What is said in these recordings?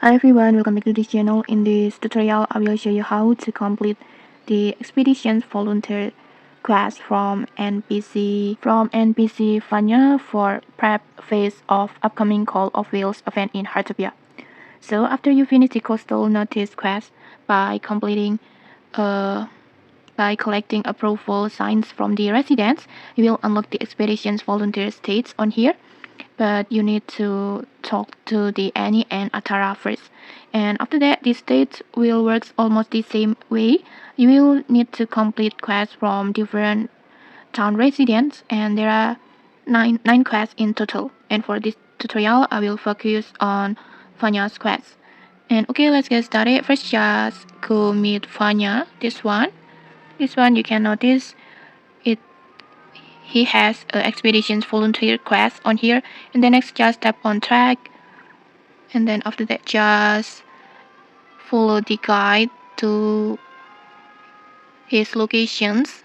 Hi everyone, welcome back to this channel. In this tutorial, I will show you how to complete the expeditions volunteer quest from NPC Vanya for prep phase of upcoming Call of Wheels event in Heartopia. So after you finish the coastal notice quest by completing by collecting approval signs from the residents, you will unlock the expeditions volunteer states on here. But you need to talk to the Annie and Atara first. And after that, the state will work almost the same way. You will need to complete quests from different town residents, and there are nine quests in total. And for this tutorial, I will focus on Vanya's quests. And okay, let's get started. First, just go meet Vanya. This one you can notice it he has expeditions volunteer quest on here, and then next just tap on track, and then after that just follow the guide to his locations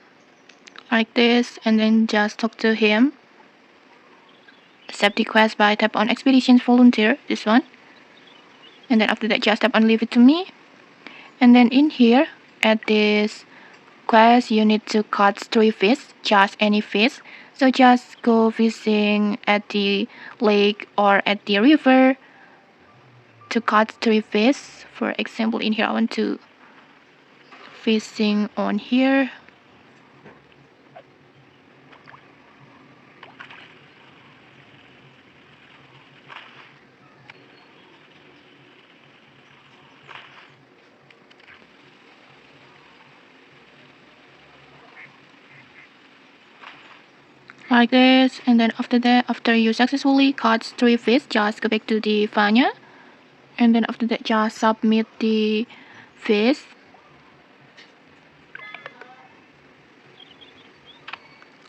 like this, and then just talk to him. Accept the quest by tap on expeditions volunteer, this one, and then after that just tap on leave it to me. And then in here at this quest you need to catch 3 fish, just any fish. So just go fishing at the lake or at the river to catch 3 fish. For example, in here I want to fishing on here. Like this, and then after that, after you successfully caught 3 fish, just go back to the Vanya, and then after that just submit the fish.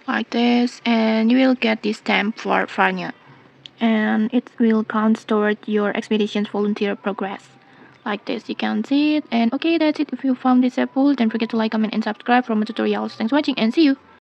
Like this, and you will get this stamp for Vanya, and it will count toward your expedition's volunteer progress. Like this, you can see it. And okay, that's it. If you found this helpful, don't forget to like, comment, and subscribe for more tutorials. Thanks for watching, and see you.